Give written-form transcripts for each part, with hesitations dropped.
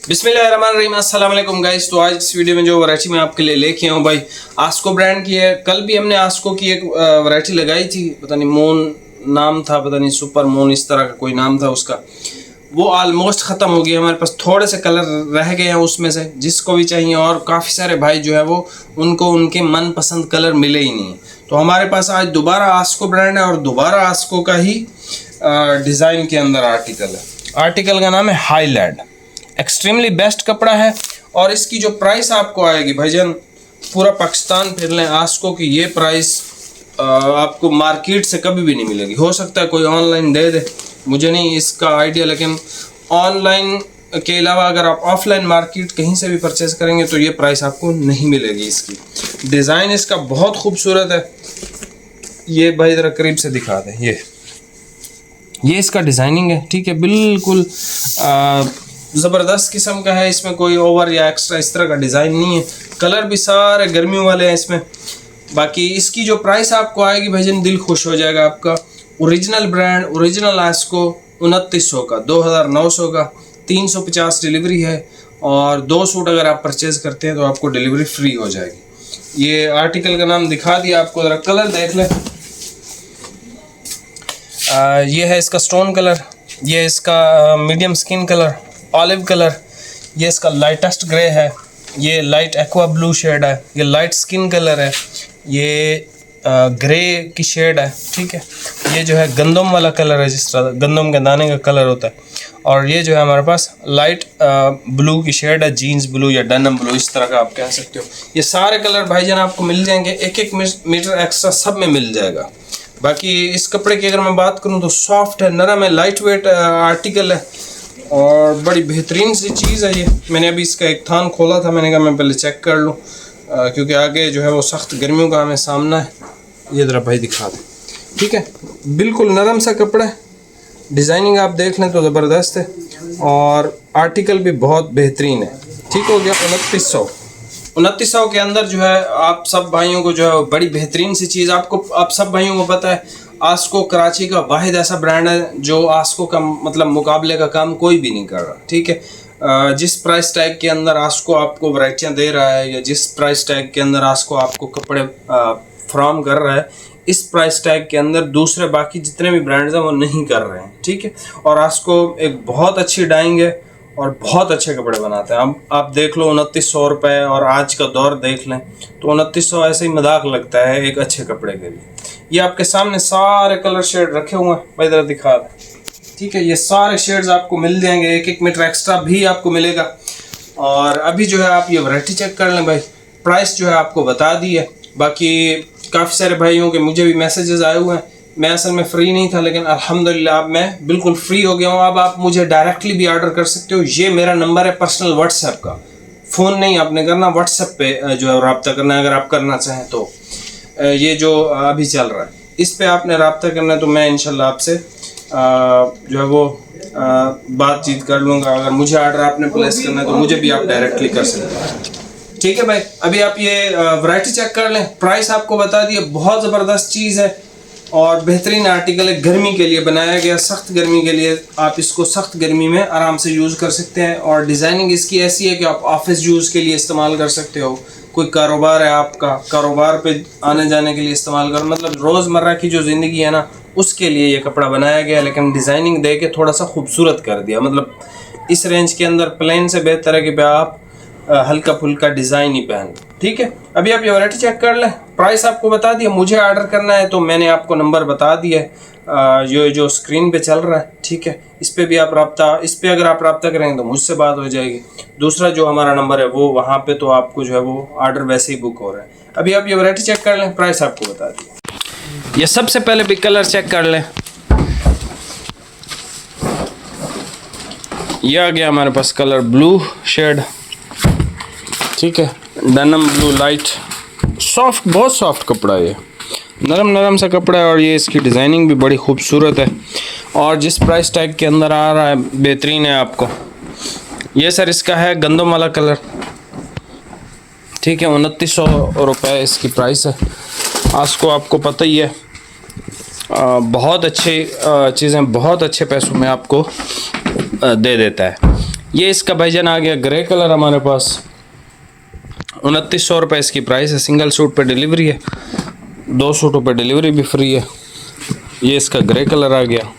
बिस्मिल्लाहिर्रहमानिर्रहीम, अस्सलाम वालेकुम गाइस। तो आज इस वीडियो में जो वैरायटी मैं आपके लिए लेके आऊँ भाई, आस्को ब्रांड की है। कल भी हमने आस्को की एक वैरायटी लगाई थी, पता नहीं मून नाम था, पता नहीं सुपर मून, इस तरह का कोई नाम था उसका। वो ऑलमोस्ट ख़त्म हो गया। हमारे पास थोड़े से कलर रह गए हैं उसमें से, जिसको भी चाहिए। और काफ़ी सारे भाई जो है वो उनको उनके मनपसंद कलर मिले ही नहीं। तो हमारे पास आज दोबारा आस्को ब्रांड है और दोबारा आस्को का ही डिज़ाइन के अंदर आर्टिकल है। आर्टिकल का नाम है हाईलैंड। एक्सट्रीमली बेस्ट कपड़ा है और इसकी जो प्राइस आपको आएगी भाईजान, पूरा पाकिस्तान फिर लें, आस्को की ये प्राइस आपको मार्केट से कभी भी नहीं मिलेगी। हो सकता है कोई ऑनलाइन दे दे, मुझे नहीं इसका आइडिया, लेकिन ऑनलाइन के अलावा अगर आप ऑफलाइन मार्केट कहीं से भी परचेज करेंगे तो ये प्राइस आपको नहीं मिलेगी। इसकी डिज़ाइन इसका बहुत खूबसूरत है। ये भाई ज़रा करीब से दिखा दें, ये इसका डिज़ाइनिंग है, ठीक है, बिल्कुल ज़बरदस्त किस्म का है। इसमें कोई ओवर या एक्स्ट्रा इस तरह का डिज़ाइन नहीं है। कलर भी सारे गर्मियों वाले हैं इसमें। बाकी इसकी जो प्राइस आपको आएगी भाईजान, दिल खुश हो जाएगा आपका। ओरिजिनल ब्रांड, ओरिजिनल आस्को 2900 का, 2900 का, 350 डिलीवरी है। और 2 सूट अगर आप परचेज़ करते हैं तो आपको डिलीवरी फ्री हो जाएगी। ये आर्टिकल का नाम दिखा दिया आपको, ज़रा कलर देख लें। ये है इसका स्टोन कलर, ये इसका medium skin colour, olive colour, ये इसका लाइटेस्ट ग्रे है, ये लाइट एक्वा ब्लू शेड है, ये लाइट स्किन कलर है, ये ग्रे की शेड है, ठीक है। ये जो है गंदम वाला कलर है, जिस तरह गंदम के दाने का कलर होता है। और ये जो है हमारे पास लाइट ब्लू की शेड है, जीन्स ब्लू या डेनिम ब्लू, इस तरह का आप कह सकते हो। ये सारे कलर भाईजान आपको मिल जाएंगे, एक एक मीटर एक्स्ट्रा सब में मिल जाएगा। बाकी इस कपड़े की अगर मैं बात करूं तो सॉफ्ट है, नरम है, लाइट वेट आर्टिकल है और बड़ी बेहतरीन सी चीज़ है ये। मैंने अभी इसका एक थान खोला था, मैंने कहा मैं पहले चेक कर लूँ, क्योंकि आगे जो है वो सख्त गर्मियों का हमें सामना है। ये ज़रा भाई दिखा दें, ठीक है, बिल्कुल नरम सा कपड़ा है। डिज़ाइनिंग आप देख लें तो ज़बरदस्त है और आर्टिकल भी बहुत बेहतरीन है। ठीक हो गया। 2900 के अंदर जो है आप सब भाइयों को जो है बड़ी बेहतरीन सी चीज़, आपको आप सब भाइयों को पता है आस्को कराची का वाहिद ऐसा ब्रांड है जो आस्को का मतलब मुकाबले का काम कोई भी नहीं कर रहा, ठीक है। जिस प्राइस टैग के अंदर आस्को आपको वैरायटियाँ दे रहा है या जिस प्राइस टैग के अंदर आस्को आपको कपड़े फ्राहम कर रहा है, इस प्राइस टैग के अंदर दूसरे बाकी जितने भी ब्रांड्स हैं वो नहीं कर रहे हैं, ठीक है। और आस्को एक बहुत अच्छी डाइंग है और बहुत अच्छे कपड़े बनाते हैं। अब आप देख लो 2900 रुपये और आज का दौर देख लें तो 2900 ऐसे ही मजाक लगता है एक अच्छे कपड़े के लिए। ये आपके सामने सारे कलर शेड रखे हुए हैं, भाई इधर दिखा दें, ठीक है। ये सारे शेड्स आपको मिल जाएंगे, एक एक मीटर एक्स्ट्रा भी आपको मिलेगा। और अभी जो है आप ये वैरायटी चेक कर लें भाई, प्राइस जो है आपको बता दी है। बाकी काफ़ी सारे भाइयों के मुझे भी मैसेजेस आए हुए हैं। मैं असल में फ्री नहीं था, लेकिन अल्हम्दुलिल्लाह अब मैं बिल्कुल फ्री हो गया हूँ। अब आप मुझे डायरेक्टली भी ऑर्डर कर सकते हो। ये मेरा नंबर है पर्सनल व्हाट्सएप का, फ़ोन नहीं आपने करना, व्हाट्सएप पे जो है रब्ता करना है अगर आप करना चाहें तो। ये जो अभी चल रहा है इस पे आपने रब्ता करना है तो मैं इंशाल्लाह आपसे जो है वो बातचीत कर लूँगा। अगर मुझे ऑर्डर आपने प्लेस करना है तो मुझे भी आप डायरेक्टली कर सकते हैं, ठीक है भाई। अभी आप ये वैरायटी चेक कर लें, प्राइस आपको बता दिए। बहुत ज़बरदस्त चीज़ है और बेहतरीन आर्टिकल है, गर्मी के लिए बनाया गया, सख्त गर्मी के लिए। आप इसको सख्त गर्मी में आराम से यूज़ कर सकते हैं। और डिज़ाइनिंग इसकी ऐसी है कि आप ऑफिस यूज़ के लिए इस्तेमाल कर सकते हो। कोई कारोबार है आपका, कारोबार पे आने जाने के लिए इस्तेमाल करो, मतलब रोज़मर्रा की जो ज़िंदगी है ना उसके लिए ये कपड़ा बनाया गया, लेकिन डिज़ाइनिंग दे के थोड़ा सा खूबसूरत कर दिया। मतलब इस रेंज के अंदर प्लेन से बेहतर है कि आप हल्का फुल्का डिज़ाइन ही पहन, ठीक है। अभी आप ये वैरायटी चेक कर लें, प्राइस आपको बता दिया। मुझे ऑर्डर करना है तो मैंने आपको नंबर बता दिया है, जो स्क्रीन पे चल रहा है, ठीक है। इस पे भी आप इस पे अगर आप रब्ता करेंगे तो मुझसे बात हो जाएगी। दूसरा जो हमारा नंबर है वो वहाँ पे तो आपको जो है वो ऑर्डर वैसे ही बुक हो रहा है। अभी आप ये वैरायटी चेक कर लें, प्राइस आपको बता दिया। ये सबसे पहले भी कलर चेक कर लें। ये आ गया हमारे पास कलर ब्लू शेड, ठीक है, डेनिम ब्लू लाइट, सॉफ्ट, बहुत सॉफ्ट कपड़ा है, ये नरम सा कपड़ा है। और ये इसकी डिज़ाइनिंग भी बड़ी खूबसूरत है और जिस प्राइस टैग के अंदर आ रहा है बेहतरीन है आपको। ये सर इसका है गंदम वाला कलर, ठीक है, 2900 रुपये इसकी प्राइस है। आस्को आपको पता ही है बहुत अच्छी चीज़ें बहुत अच्छे पैसों में आपको दे देता है। ये इसका भाईजान आ गया ग्रे कलर हमारे पास, 2900 रुपये इसकी प्राइस है। सिंगल सूट पे डिलीवरी है, 2 सूटों पे डिलीवरी भी फ्री है। ये इसका ग्रे कलर आ गया।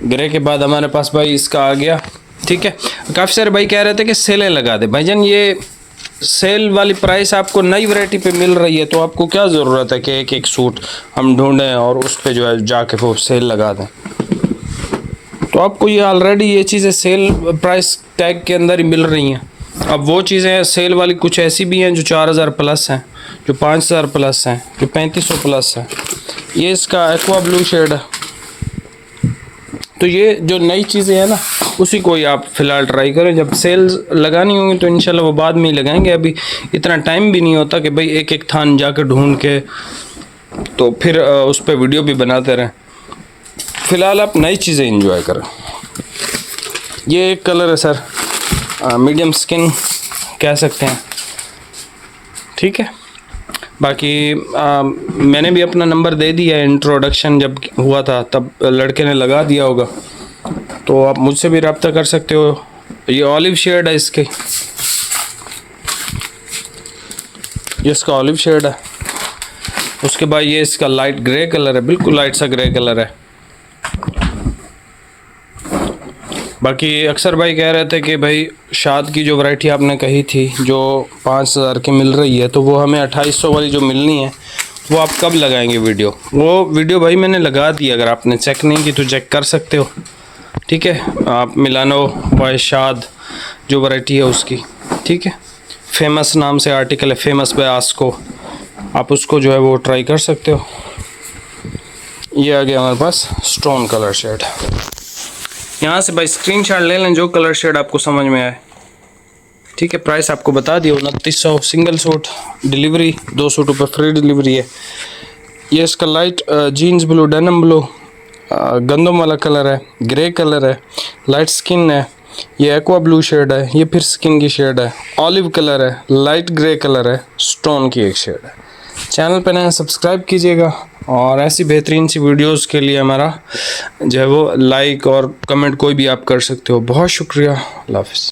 ग्रे के बाद हमारे पास भाई इसका आ गया, ठीक है। काफ़ी सारे भाई कह रहे थे कि सेलें लगा दे। भाईजान ये सेल वाली प्राइस आपको नई वैरायटी पे मिल रही है, तो आपको क्या ज़रूरत है कि एक एक सूट हम ढूंढें और उस पे जो है जाके वो सेल लगा दें। तो आपको ये ऑलरेडी ये चीज़ें सेल प्राइस टैग के अंदर ही मिल रही हैं। अब वो चीज़ें सेल वाली कुछ ऐसी भी हैं जो 4000 प्लस हैं, जो 5000 प्लस हैं, जो 3500 प्लस हैं। ये इसका एक्वा ब्लू शेड है। तो ये जो नई चीज़ें हैं ना, उसी को ही आप फ़िलहाल ट्राई करें। जब सेल्स लगानी होंगी तो इंशाल्लाह वो बाद में ही लगाएंगे। अभी इतना टाइम भी नहीं होता कि भाई एक एक थान जाकर ढूंढ के तो फिर उस पर वीडियो भी बनाते रहें। फ़िलहाल आप नई चीज़ें एंजॉय करें। ये एक कलर है सर, मीडियम स्किन कह सकते हैं, ठीक है। बाकी मैंने भी अपना नंबर दे दिया है, इंट्रोडक्शन जब हुआ था तब लड़के ने लगा दिया होगा, तो आप मुझसे भी रब्ता कर सकते हो। ये ऑलिव शेड है इसके, ये इसका ऑलिव शेड है। उसके बाद ये इसका लाइट ग्रे कलर है, बिल्कुल लाइट सा ग्रे कलर है। बाकी अक्सर भाई कह रहे थे कि भाई शाद की जो वैरायटी आपने कही थी जो 5000 की मिल रही है, तो वो हमें 2800 वाली जो मिलनी है वो आप कब लगाएंगे वीडियो? वो वीडियो भाई मैंने लगा दी, अगर आपने चेक नहीं की तो चेक कर सकते हो, ठीक है। आप मिलानो बाय शाद जो वैरायटी है उसकी, ठीक है। फेमस नाम से आर्टिकल है, फेमस बाय आस्को, आप उसको जो है वो ट्राई कर सकते हो। ये आ गया हमारे पास स्टोन कलर शेड। यहाँ से भाई स्क्रीनशॉट ले लें जो कलर शेड आपको समझ में आए, ठीक है। प्राइस आपको बता दिया 2900, सिंगल सूट डिलीवरी, 2 सूटों पर फ्री डिलीवरी है। ये इसका light jeans blue, denim blue, गंदम वाला कलर है, ग्रे कलर है, लाइट स्किन है, ये एक्वा ब्लू शेड है, ये फिर स्किन की शेड है, ऑलिव कलर है, लाइट ग्रे कलर है, स्टोन की एक शेड है। चैनल पर नया सब्सक्राइब कीजिएगा और ऐसी बेहतरीन सी वीडियोस के लिए हमारा जो है वो लाइक और कमेंट कोई भी आप कर सकते हो। बहुत शुक्रिया, अल्लाह हाफ़िज़।